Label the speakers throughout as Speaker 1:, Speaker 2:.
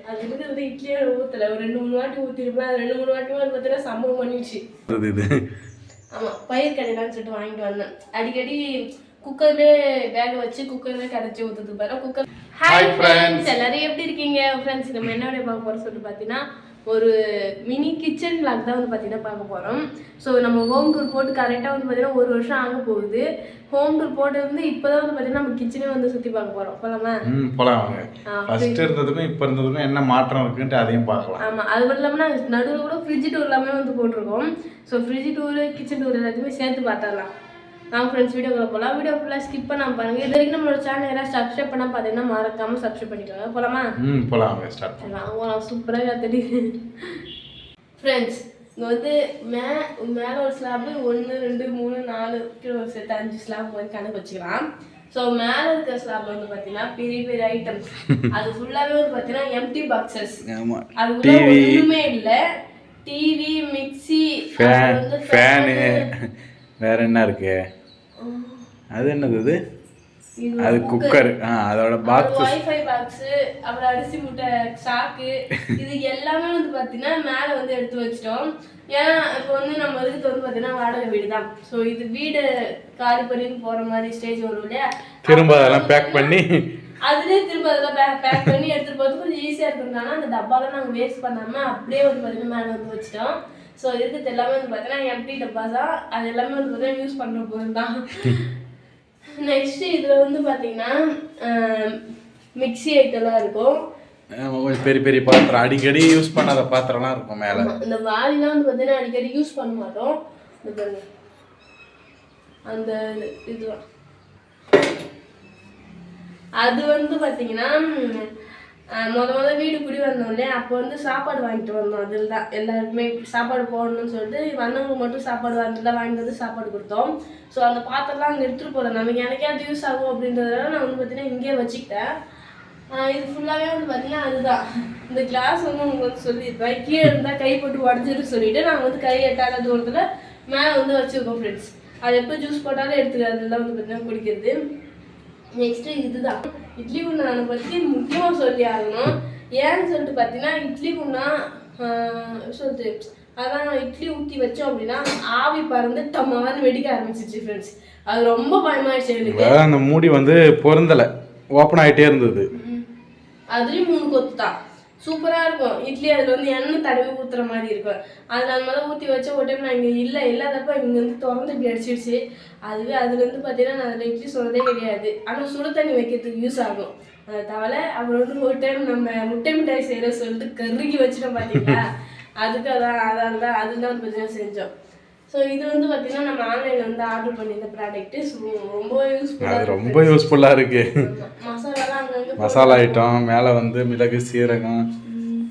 Speaker 1: அதுக்கு வந்து இட்லியே ஊற்றல ஒரு 2-3 வாட்டி ஊற்றிருப்பேன். அது 2-3 வாட்டியும் வந்து பார்த்தீங்கன்னா சம்பவம் பண்ணிடுச்சு. ஆமாம், பயிர் கடையிலான்னு சொல்லிட்டு வாங்கிட்டு வந்தேன். அடிக்கடி குக்கர்லேயே வேக வச்சு குக்கர்லேயே கரைச்சி ஊற்றுறது பாரு குக்கர். ஹாய் ஃப்ரெண்ட்ஸ், எல்லாரும் எப்படி இருக்கீங்க ஃப்ரெண்ட்ஸ்? நம்ம என்ன பார்க்க போகிறோம் சொல்லிட்டு பார்த்தீங்கன்னா ஒரு மினி கிச்சன் பிளாக் தான் வந்து பார்த்தீங்கன்னா பார்க்க போகிறோம். ஸோ நம்ம ஹோம் டூர் போட்டு கரெக்டாக வந்து பார்த்தீங்கன்னா 1 வருஷம் ஆக போகுது. ஹோம் டூர் போட்டு வந்து இப்போ தான் வந்து பார்த்தீங்கன்னா நம்ம கிச்சனே வந்து சுற்றி பார்க்க போகிறோம். போகலாமா?
Speaker 2: போகலாம். ஃபர்ஸ்ட் இருந்ததுக்கும் இப்போ இருந்ததுக்கும் என்ன மாற்றம் இருக்குன்ட்டு அதையும் பார்க்கலாம்.
Speaker 1: ஆமாம், அது மட்டும் இல்லாமல் நடுவில் கூட ஃப்ரிட்ஜ் டூர் எல்லாமே வந்து போட்டிருக்கோம். So fridge tour kitchen tour எல்லாத்தையுமே சேர்த்து பார்த்துடலாம். நான் ஃப்ரெண்ட்ஸ் வீடியோக்குள்ள போகலாம். வீடியோ ஃபுல்லாக ஸ்கிப் பண்ணாமல் பாருங்கள். இது வரைக்கும் நம்மளோட சேனல் யாராவது சப்ஸ்கிரைப் பண்ணால் பார்த்தீங்கன்னா மறக்காமல் சப்ஸ்கிரைப் பண்ணிக்கோங்க. போகலாமா?
Speaker 2: போகலாம். ஸ்டார்ட் பண்ணலாம்.
Speaker 1: நான் சூப்பராக கற்றுடி ஃப்ரெண்ட்ஸ். இங்கே வந்து மேலே ஒரு ஸ்லாப்பு 1 2 3 4 கிலோ சேர்த்து 5 ஸ்லாப் வந்து கணக்கு வச்சுக்கலாம். ஸோ மேலே இருக்கிற ஸ்லாப் வந்து பார்த்தீங்கன்னா பெரிய பெரிய ஐட்டம்ஸ், அது ஃபுல்லாகவே வந்து பார்த்தீங்கன்னா எம்டி பாக்ஸஸ். அது ஒன்றுமே இல்லை. டிவி, மிக்சி,
Speaker 2: ஃபேனு, வேற என்ன இருக்கு? அது என்னது? அது குக்கர், அதோட பாக்ஸ்,
Speaker 1: வைஃபை பாக்ஸ், அப்புறம் அரிசி மூட்டை சாக்கு, இது எல்லாமே வந்து பார்த்தீங்கன்னா மேலே வந்து எடுத்து வச்சிட்டோம். ஏன்னா இப்போ வந்து நம்ம இதுக்கு வந்து பார்த்தீங்கன்னா வாடகை வீடு தான். ஸோ இது வீடு காலி பண்ணின்னு போகிற மாதிரி ஸ்டேஜ் வரும் இல்லையா,
Speaker 2: திரும்ப அதெல்லாம் பேக் பண்ணி
Speaker 1: அதுலேயே திரும்ப அதெல்லாம் பேக் பண்ணி எடுத்துகிட்டு போகிறது கொஞ்சம் ஈஸியாக இருக்குதுனால அந்த டப்பாலாம் நாங்கள் வேஸ்ட் பண்ணாமல் அப்படியே வந்து பார்த்தீங்கன்னா மேலே வந்து வச்சிட்டோம். ஸோ இருக்கிறது எல்லாமே வந்து பார்த்தீங்கன்னா எம்டி டப்பா தான். அது எல்லாமே வந்து பார்த்தீங்கன்னா யூஸ் பண்ணுற பொருள் தான். நெக்ஸ்ட்டு இதில் வந்து பார்த்தீங்கன்னா மிக்சி ஐட்டம்லாம் இருக்கும்.
Speaker 2: கொஞ்சம் பெரிய பெரிய பாத்திரம், அடிக்கடி யூஸ் பண்ணாத பாத்திரம்லாம் இருக்கும் மேலே.
Speaker 1: இந்த வாளிலாம் வந்து பார்த்தீங்கன்னா அடிக்கடி யூஸ் பண்ண மாட்டோம். அந்த இதுலாம் அது வந்து பார்த்தீங்கன்னா முதல்ல வீடு குடி வந்தோம் இல்லையா, அப்போ வந்து சாப்பாடு வாங்கிட்டு வந்தோம். அதில் தான் எல்லாருக்குமே சாப்பாடு போடணும்னு சொல்லிட்டு வந்தவங்க மட்டும் சாப்பாடு வாங்கிட்டு வந்து சாப்பாடு கொடுத்தோம். ஸோ அந்த பாத்திரம்லாம் அங்கே எடுத்துகிட்டு போகல, நமக்கு எனக்கே அது யூஸ் ஆகும் அப்படின்றதுனால நான் வந்து பார்த்தீங்கன்னா இங்கேயே வச்சுக்கிட்டேன். இது ஃபுல்லாகவே வந்து பார்த்தீங்கன்னா அதுதான். இந்த கிளாஸ் வந்து உங்களுக்கு வந்து சொல்லியிருப்பேன், கீழே இருந்தால் கை போட்டு உடஞ்சிருன்னு சொல்லிட்டு நாங்கள் வந்து கை எட்டாத தூரத்தில் மேலே வந்து வச்சுருக்கோம் ஃப்ரெண்ட்ஸ். அது எப்போ ஜூஸ் போட்டாலும் எடுத்துக்காது, அதெல்லாம் வந்து பார்த்தீங்கன்னா குடிக்கிறது. நெக்ஸ்ட்டு இதுதான் இட்லி குண்டானை பற்றி முக்கியமாக சொல்லி ஆகணும். ஏன்னு சொல்லிட்டு பார்த்தீங்கன்னா இட்லி குண்டா சொல்லிட்டு அதான் இட்லி ஊற்றி வச்சோம் அப்படின்னா ஆவி பறந்து டம்மான்னு வெடிக்க ஆரம்பிச்சிச்சு ஃப்ரெண்ட்ஸ். அது ரொம்ப பயமாயிடுச்சு எனக்கு.
Speaker 2: அந்த மூடி வந்து பொருந்தலை, ஓப்பன் ஆகிட்டே இருந்தது.
Speaker 1: அதுலேயும் 3 கொத்து தான் சூப்பராக இருக்கும் இட்லி. அதில் வந்து எண்ணெய் தடவி ஊற்றுற மாதிரி இருக்கும். அதனால மாதிரி ஊற்றி வச்ச ஒரு டைம் நான் இங்கே இல்லாதப்ப இங்கே வந்து திறந்து இப்படி அடிச்சிடுச்சு. அதுவே அதுலேருந்து பார்த்தீங்கன்னா நான் அதில் இட்லி சுடுறதே கிடையாது. ஆனால் சுடு தண்ணி வைக்கிறதுக்கு யூஸ் ஆகும். அதை தவிர அப்புறம் வந்து ஒரு டைம் நம்ம முட்டை மிட்டாய் செய்கிற சொல்லிட்டு கருகி வச்சுட்டோம் பார்த்தீங்களா, அதுக்கு அதான் அதுதான் வந்து பார்த்தீங்கன்னா செஞ்சோம். ஸோ இது வந்து பார்த்தீங்கன்னா நம்ம ஆன்லைனில் வந்து ஆர்டர் பண்ணியிருந்த ப்ராடக்ட்டு.
Speaker 2: ரொம்ப யூஸ்ஃபுல்லாக இருக்குது.
Speaker 1: மசாலாலாம் அங்கங்கே
Speaker 2: மசாலா ஐட்டம் மேலே வந்து மிளகு, சீரகம்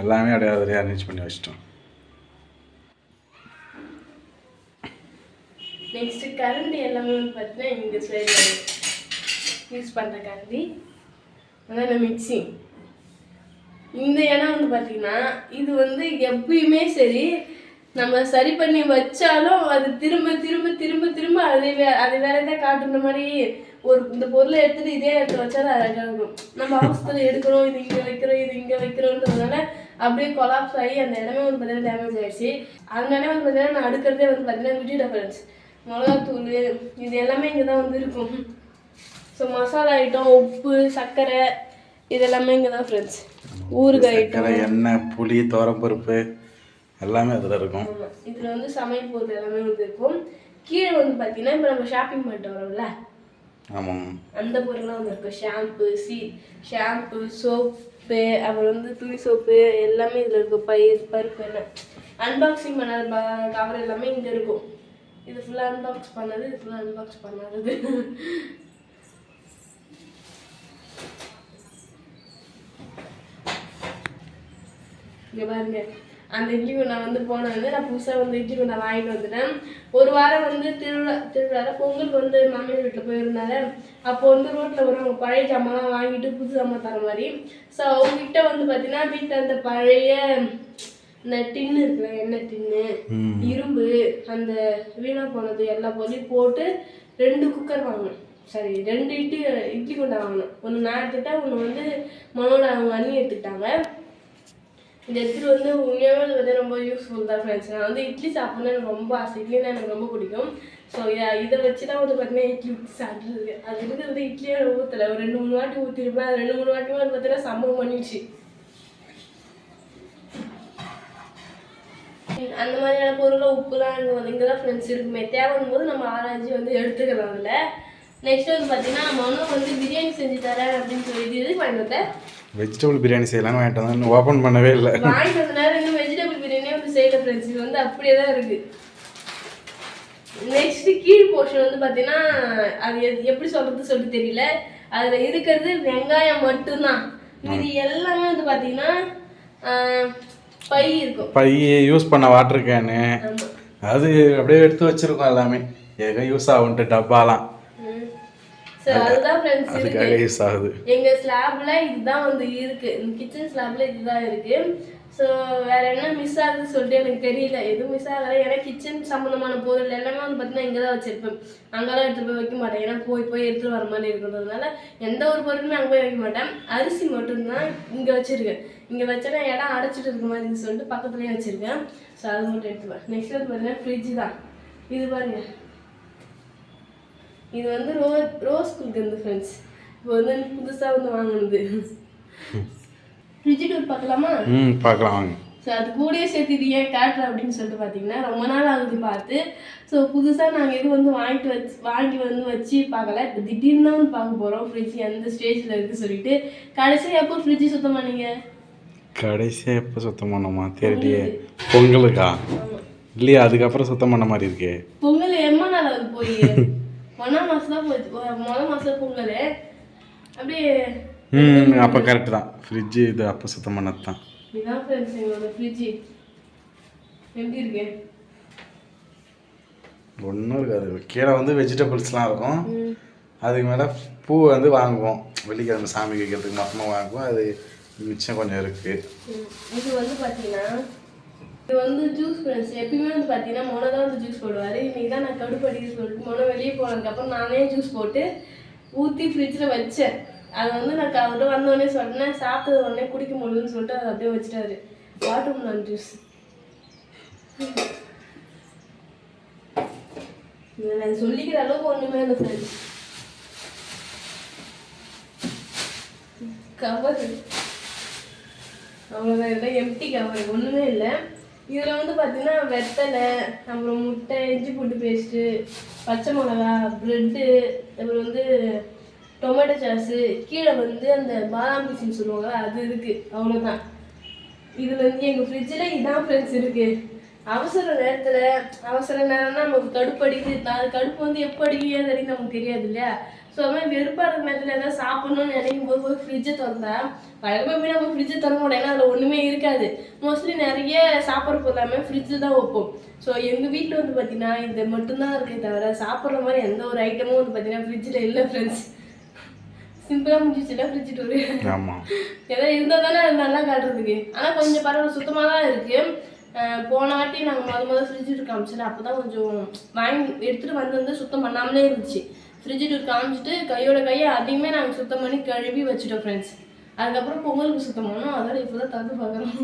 Speaker 2: எல்லாமே அப்படியே அதிலே அரேஞ்ச் பண்ணி வச்சிட்டோம்.
Speaker 1: நெக்ஸ்ட் கரண்டி எல்லாமே வந்து பார்த்தீங்கன்னா இந்த சைடில் யூஸ் பண்ணுற கரண்டி, அதான் மிக்சி. இந்த இடம் வந்து பார்த்தீங்கன்னா இது வந்து எப்பயுமே சரி நம்ம சரி பண்ணி வச்சாலும் அது திரும்ப திரும்ப திரும்ப திரும்ப அது வேற தான் காட்டுற மாதிரி. இந்த பொருளை எடுத்துட்டு இதே இடத்துல வச்சாலும் அழகாக இருக்கும். நம்ம அவசரத்தில் எடுக்கிறோம், இது இங்கே வைக்கிறோன்றதுனால அப்படியே கொலாப்ஸ் ஆகி அந்த இடமே வந்து பார்த்தீங்கன்னா டேமேஜ் ஆகிடுச்சு. அதனாலே வந்து பார்த்தீங்கன்னா நான் அடுக்கிறதே வந்து பார்த்தீங்கன்னா விட்டுட்டேன் ஃப்ரெண்ட்ஸ். மிளகாத்தூள் இது எல்லாமே இங்கே தான் வந்து இருக்கும். ஸோ மசாலா ஐட்டம், உப்பு, சர்க்கரை இது எல்லாமே இங்கே தான் ஃப்ரெண்ட்ஸ். ஊறுகாய் ஐட்டம்,
Speaker 2: எண்ணெய், புளி, துவரம்பருப்பு எல்லாமே அதில் இருக்கும்.
Speaker 1: இதில் வந்து சமையல் பொருள் எல்லாமே வந்து இருக்கும். கீழே வந்து பார்த்தீங்கன்னா இப்போ நம்ம ஷாப்பிங் பண்ணிட்டு வரோம்ல,
Speaker 2: ஆமாம்,
Speaker 1: அந்த பொருள்லாம் வந்து இருக்கும். ஷாம்பு, சோப்பு, அப்புறம் வந்து துணி சோப்பு எல்லாமே இதில் இருக்கும். பருப்பு எல்லாம் அன்பாக்சிங் பண்ண கவர் எல்லாமே இங்கே இருக்கும். இது ஃபுல்லாக அன்பாக்ஸ் பண்ணது, இது ஃபுல்லாக அன்பாக்ஸ் பண்ணாதது. இங்கே பாருங்க, அந்த இட்லி குண்டா வந்து போனது நான் புதுசாக வந்து இட்லி குண்டா வாங்கிட்டு வந்துட்டேன். ஒரு வாரம் வந்து திருவிழா பொங்கலுக்கு வந்து மாமியார் வீட்டில் போயிருந்தாங்க. அப்போ வந்து ரோட்டில் வரும் அவங்க பழைய ஜாமான்லாம் வாங்கிட்டு புது ஜாமான் தர மாதிரி. ஸோ அவங்ககிட்ட வந்து பார்த்தீங்கன்னா வீட்டில் அந்த பழைய இந்த டின்னு இருக்குல்ல, எண்ணெய் டின்னு, இரும்பு, அந்த வீணாக போனது எல்லா பொருளையும் போட்டு 2 குக்கர் வாங்கினேன். சரி 2 இட்லி குண்டா வாங்கினோம். ஒன்று நான் எடுத்துக்கிட்டேன், ஒன்று வந்து மனோட அவங்க அண்ணி எடுத்துக்கிட்டாங்க. இந்த எடுத்துகிட்டு வந்து உண்மையாகவே அது வந்து ரொம்ப யூஸ்ஃபுல் தான் ஃப்ரெண்ட்ஸ். நான் வந்து இட்லி சாப்பிட்ணுன்னு எனக்கு ரொம்ப ஆசை, இட்லினா எனக்கு ரொம்ப பிடிக்கும். ஸோ இதை வச்சு தான் வந்து பார்த்தீங்கன்னா இட்லி ஊற்றி சாப்பிட்றது. அது இருக்கிறது இட்லியே ஊற்றலை, ஒரு 2-3 வாட்டி ஊற்றிருப்பேன். அது 2-3 வாட்டியுமே வந்து பார்த்தீங்கன்னா சம்பவம் பண்ணிடுச்சு. அந்த மாதிரியான பொருள் உப்புலாம் இங்கே தான் ஃப்ரெண்ட்ஸ் இருக்குமே, தேவைன்னு போது நம்ம ஆராய்ச்சி வந்து எடுத்துக்கலாம். அதில் நெக்ஸ்ட் வந்து பார்த்தீங்கன்னா மனோ வந்து பிரியாணி செஞ்சு தரேன் அப்படின்னு சொல்லிட்டு எதுக்கு வாங்கிட்டு வந்தேன்?
Speaker 2: வெஜிடபிள் பிரியாணி செய்யலாம்னு வாங்கிட்டு வந்தேன், இன்னும் ஓப்பன் பண்ணவே இல்லை.
Speaker 1: வாங்கிட்டு வந்தனால இன்னும் வெஜிடபிள் பிரியாணியே வந்து செய்யல ஃப்ரெண்ட்ஸ். இது வந்து அப்படியே தான் இருக்குது. நெக்ஸ்ட் கீழ் போர்ஷன் வந்து பார்த்தீங்கன்னா அது எப்படி சொல்லிட்டு தெரியல. அதில் இருக்கிறது வெங்காயம் மட்டும்தான். இது எல்லாமே வந்து பார்த்தீங்கன்னா பை இருக்கும், பை
Speaker 2: யூஸ் பண்ண வாட்டர் கேனு அது அப்படியே எடுத்து வச்சிருக்கோம். எல்லாமே ஏதோ யூஸ் ஆகுன்ட்டு டப்பாலாம்.
Speaker 1: ஸோ அதுதான் ஃப்ரெண்ட்ஸ்
Speaker 2: அதுக்காக யூஸ் ஆகுது.
Speaker 1: எங்கள் ஸ்லாப்ல இதுதான் வந்து இருக்குது, இந்த கிச்சன் ஸ்லாப்ல இதுதான் இருக்குது. ஸோ வேறு என்ன மிஸ் ஆகுதுன்னு சொல்லிட்டு எனக்கு தெரியல, எதுவும் மிஸ் ஆகலை. ஏன்னா கிச்சன் சம்மந்தமான பொருள் எல்லாமே வந்து பார்த்தீங்கன்னா இங்கே தான் வச்சுருப்பேன். அங்கெல்லாம் எடுத்துகிட்டு போய் வைக்க மாட்டேன், ஏன்னா போய் எடுத்துகிட்டு வர மாதிரி இருக்கிறதுனால எந்த ஒரு பொருளுமே அங்கே போய் வைக்க மாட்டேன். அரிசி மட்டும்தான் இங்கே வச்சுருக்கேன். இங்கே வச்சேன்னா இடம் அடைச்சிட்டு இருக்க மாதிரி சொல்லிட்டு பக்கத்துலேயே வச்சுருக்கேன். ஸோ அது மட்டும் எடுத்துப்பேன். நெக்ஸ்ட் வந்து பார்த்தீங்கன்னா ஃப்ரிட்ஜு தான். இது பாருங்கள், இது வந்து ரோஸ் குல்கந்து ஃப்ரெண்ட்ஸ். இப்போ வந்து புதுசாக வந்து வாங்கினது. ஃப்ரிட்ஜ் டூர் பார்க்கலாமா?
Speaker 2: பார்க்கலாம் வாங்க.
Speaker 1: ஸோ அது கூடயே சேர்த்து இது ஏன் காட்டுறேன் அப்படின்னு சொல்லிட்டு பார்த்தீங்கன்னா ரொம்ப நாள் ஆகுது பார்த்து. ஸோ புதுசாக நாங்கள் எது வந்து வாங்கி வந்து வச்சு பார்க்கல. இப்போ திடீர்னு தான் வந்து பார்க்க போகிறோம் ஃப்ரிட்ஜ் எந்த ஸ்டேஜில் இருக்குது சொல்லிட்டு. கடைசியாக எப்போ ஃப்ரிட்ஜு சுத்தம் பண்ணீங்க?
Speaker 2: கடைசியாக எப்போ சுத்தம் பண்ணோமா தெரியலையே. பொங்கலுக்கா? இல்லையா, அதுக்கப்புறம் சுத்தம் பண்ண மாதிரி இருக்கே.
Speaker 1: பொங்கல் எம்மா நாள் அது போய் 1ஆம் மாதம் தான் போச்சு, 1 மாதம் பொங்கல் அப்படியே.
Speaker 2: அப்போ கரெக்டு தான், ஃப்ரிட்ஜு இது அப்போ சுத்தம் பண்ணது தான்.
Speaker 1: இதுதான் ஃப்ரெண்ட்ஸ் எங்களோட ஃப்ரிட்ஜு எப்படி இருக்கு.
Speaker 2: ஒன்றும் இருக்காது, கீழே வந்து வெஜிடபிள்ஸ்லாம் இருக்கும். அதுக்கு மேலே பூ வந்து வாங்குவோம், வெள்ளிக்கிழமை சாமி வைக்கிறதுக்கு மொத்தமாக வாங்குவோம். அது மிச்சம் கொஞ்சம் இருக்குது.
Speaker 1: இது வந்து பார்த்தீங்கன்னா இது வந்து ஜூஸ் ஃப்ரெண்ட்ஸ். எப்பயுமே வந்து பார்த்தீங்கன்னா மொனை தான் வந்து ஜூஸ் போடுவார். இன்றைக்கி தான் நான் கடுப்படிக்க சொல்லிட்டு மொனை வெளியே போனதுக்கப்புறம் நானே ஜூஸ் போட்டு ஊற்றி ஃப்ரிட்ஜில் வச்சேன். அது வந்து நான் அவர்கிட்ட வந்தோடனே சொன்னேன், சாப்பிட்டது உடனே குடிக்க முடியும்னு சொல்லிட்டு அதை அப்படியே வச்சுட்டாரு. வாட்டர்மெலன் ஜூஸ் நான் சொல்லிக்கிற அளவுக்கு ஒன்றுமே இல்லை ஃப்ரெண்ட்ஸ். கவர் அவ்வளோதான், இதெல்லாம் எம்டி கவர், ஒன்றுமே இல்லை. இதில் வந்து பார்த்தீங்கன்னா வெத்தலை, அப்புறம் முட்டை, இஞ்சி பூண்டு பேஸ்ட்டு, பச்சை மிளகா, ப்ரெட்டு, அப்புறம் வந்து டொமேட்டோ சாஸு, கீழே வந்து அந்த பாதாம் பீசின்னு சொல்லுவாங்க அது இருக்குது. அவ்வளோதான். இதில் வந்து எங்கள் ஃப்ரிட்ஜில் இதான் ஃப்ரெண்ட்ஸ் இருக்குது. அவசர நேரம்னா நமக்கு கடுப்பு அடிக்குது. அது கடுப்பு வந்து எப்போ அடிக்குது அப்படின்னு நமக்கு தெரியாது இல்லையா. ஸோ அது மாதிரி வெறுப்பாக நேரத்தில் எதாவது சாப்பிட்ணுன்னு நினைக்கும் போது போய் ஃப்ரிட்ஜை திறந்தா வழக்கமே நம்ம ஃப்ரிட்ஜை திறக்க மாட்டோம், ஏன்னா அதில் ஒன்றுமே இருக்காது. மோஸ்ட்லி நிறைய சாப்பிட்ற பொருளாமே ஃப்ரிட்ஜில் தான் வைப்போம். ஸோ எங்கள் வீட்டில் வந்து பார்த்தீங்கன்னா இது மட்டும்தான் இருக்கே தவிர சாப்பிட்ற மாதிரி எந்த ஒரு ஐட்டமும் வந்து பார்த்தீங்கன்னா ஃப்ரிட்ஜில் இல்லை ஃப்ரெண்ட்ஸ். சிம்பிளாக முடிஞ்சிச்சுன்னா ஃப்ரிட்ஜ் டூரு ஏதாவது இருந்தால் தானே அது நல்லா காட்டுறதுக்கு. ஆனால் கொஞ்சம் பரவாயில்ல, சுத்தமாக தான் இருக்குது. போன வாட்டி நாங்கள் முதல்ல ஃப்ரிட்ஜ் டூர் காமிச்சோம், அப்போ தான் கொஞ்சம் எடுத்துகிட்டு வந்து சுத்தம் பண்ணாமலே இருந்துச்சு. ஃப்ரிட்ஜ் டூர் காமிச்சிட்டு கையை அதையுமே நாங்கள் சுத்தம் பண்ணி கழுவி வச்சுட்டோம் ஃப்ரெண்ட்ஸ். அதுக்கப்புறம் பொங்கலுக்கு சுத்தம் பண்ணோம், அதோட இப்போ தான் தந்து பார்க்குறோம்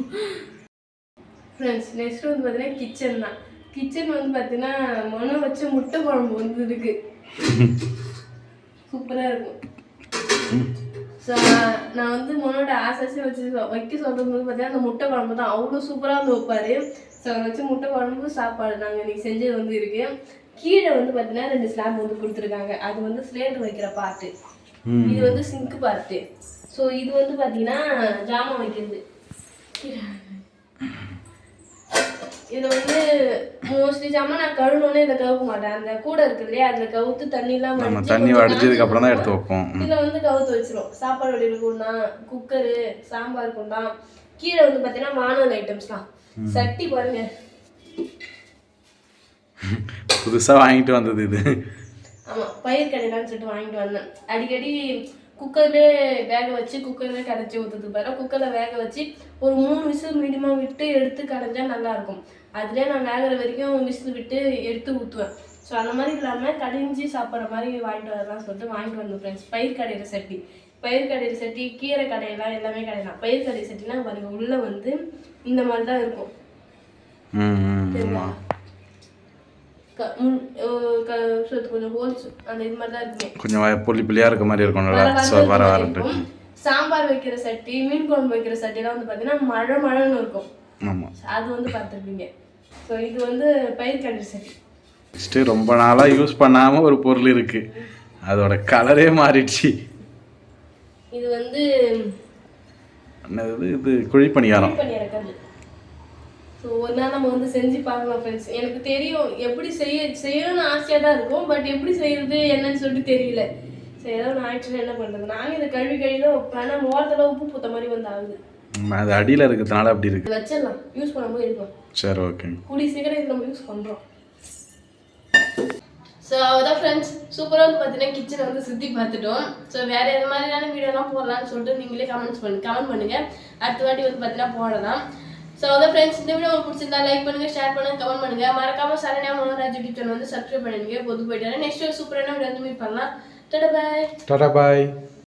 Speaker 1: ஃப்ரெண்ட்ஸ். நெக்ஸ்ட் வந்து பார்த்தீங்கன்னா கிச்சன் தான். கிச்சன் வந்து பார்த்தீங்கன்னா மொனை வச்ச முட்டை குழம்பு வந்து இருக்குது, சூப்பராக இருக்கும். ஸோ நான் வந்து மொனோட ஆசை வச்சு வைக்க சொல்கிறது வந்து பார்த்தீங்கன்னா அந்த முட்டை குழம்பு தான். அவ்வளோ சூப்பராக வந்து வைப்பார். ஸோ அதை வச்சு முட்டை குழம்பு சாப்பாடு நாங்கள் இன்றைக்கி செஞ்சது வந்து இருக்குது. கீழே வந்து பார்த்தீங்கன்னா 2 ஸ்லாப் வந்து கொடுத்துருக்காங்க. அது வந்து சிலிண்டர் வைக்கிற பார்ட்டு, இது வந்து சிங்க் பார்ட்டு. ஸோ இது வந்து பார்த்தீங்கன்னா ஜாமான் வைக்கிறது. இதில் வந்து மோஸ்ட்லி ஜாமான் நான் கழுவுனோடனே இதை கவுக்க மாட்டேன். அந்த கூடை இருக்குது இல்லையா, அதில் கவுத்து தண்ணிலாம்
Speaker 2: தண்ணி வடிச்சதுக்கு அப்புறம் தான் எடுத்து வைப்போம்.
Speaker 1: இதில் வந்து கவுத்து வச்சிரும். சாப்பாடு வடிவில் குண்டா, குக்கரு, சாம்பார் குண்டா. கீழே வந்து பார்த்தீங்கன்னா வானல் ஐட்டம்ஸ்லாம். சட்டி பாருங்க,
Speaker 2: புதுசாக வாங்கிட்டு வந்தது இது.
Speaker 1: ஆமாம், பயிர் கடையிலான்னு சொல்லிட்டு வாங்கிட்டு வந்தேன். அடிக்கடி குக்கர்லேயே வேக வச்சு குக்கர்லேயே கடைச்சி ஊற்றுறது பாரு. குக்கரில் வேக வச்சு ஒரு 3 விசில் மீடியமாக விட்டு எடுத்து கடைஞ்சா நல்லாயிருக்கும். அதுலேயே நான் வேகிற வரைக்கும் விசில் விட்டு எடுத்து ஊற்றுவேன். ஸோ அந்த மாதிரி இல்லாமல் கடிஞ்சு சாப்பிட்ற மாதிரி வாங்கிட்டு வரலாம் சொல்லிட்டு வாங்கிட்டு வந்தோம் ஃப்ரெண்ட்ஸ். பயிர் கடையிற சட்டி, பயிர் கடையிற சட்டி, கீரை கடையெல்லாம் எல்லாமே கடையலாம். பயிர் கடையிற சட்டினா பாருங்க உள்ளே வந்து இந்த மாதிரி தான் இருக்கும். கொஞ்சம் ஹோல்ஸ் அந்த இது மாதிரி தான் இருக்குமே,
Speaker 2: கொஞ்சம் புள்ளி புள்ளியாக இருக்க மாதிரி இருக்கும்.
Speaker 1: சாம்பார் வைக்கிற சட்டி, மீன் குழம்பு வைக்கிற சட்டிலாம் வந்து பார்த்தீங்கன்னா மழைன்னு இருக்கும். ஆமாம், அது வந்து பார்த்துருப்பீங்க. ஸோ இது வந்து பயிர் கடையிற சட்டி.
Speaker 2: ஃபஸ்ட்டு ரொம்ப நாளாக யூஸ் பண்ணாமல் ஒரு பொருள் இருக்குது, அதோட கலரே மாறிடுச்சு.
Speaker 1: இது வந்து
Speaker 2: என்னது, இது குழிப்பணியாரம்.
Speaker 1: கல். ஸோ ஒரு நாள் நம்ம வந்து செஞ்சு பார்க்கலாம் ஃப்ரெண்ட்ஸ். எனக்கு தெரியும் எப்படி செய்யணும்னு ஆசையாக தான் இருக்கும், பட் எப்படி செய்யறது என்னன்னு சொல்லிட்டு தெரியல. சரி ஏதாவது ஆயிடுச்சுன்னா என்ன பண்ணுறது, நாங்கள் இதை கழுவி தான் வைப்பேன். ஆனால் மோரத்தில் உப்பு பூத்த மாதிரி வந்து ஆகுது.
Speaker 2: அது அடியில் இருக்கிறதுனால அப்படி இருக்கு.
Speaker 1: வச்சிடலாம், யூஸ் பண்ணும்போது இருக்கும்.
Speaker 2: சரி ஓகே,
Speaker 1: கூடி சீக்கிரம் இது நம்ம யூஸ் பண்ணுறோம். ஸோ அதான் ஃப்ரெண்ட்ஸ், சூப்பராக வந்து பார்த்தீங்கன்னா கிச்சனை வந்து சுற்றி பார்த்துட்டோம். ஸோ வேறு எது மாதிரியான வீடியோலாம் போடலான்னு சொல்லிட்டு நீங்களே கமெண்ட் பண்ணுங்கள். அடுத்த வாட்டி வந்து பார்த்தீங்கன்னா போடலாம். ஸோ அதான் ஃப்ரெண்ட்ஸ், இந்த வீடியோ உங்களுக்கு பிடிச்சிருந்தா லைக் பண்ணுங்கள், ஷேர் பண்ணுங்கள், கமெண்ட் பண்ணுங்கள். மறக்காமல் சரண்யா மனோராஜ் யூடியூப் சேனல் வந்து சப்ஸ்கிரைப் பண்ணுங்க. பொது போயிட்டு நெக்ஸ்ட் சூப்பரான வீடியோ வந்து மீட் பண்ணலாம். டாடா பாய்.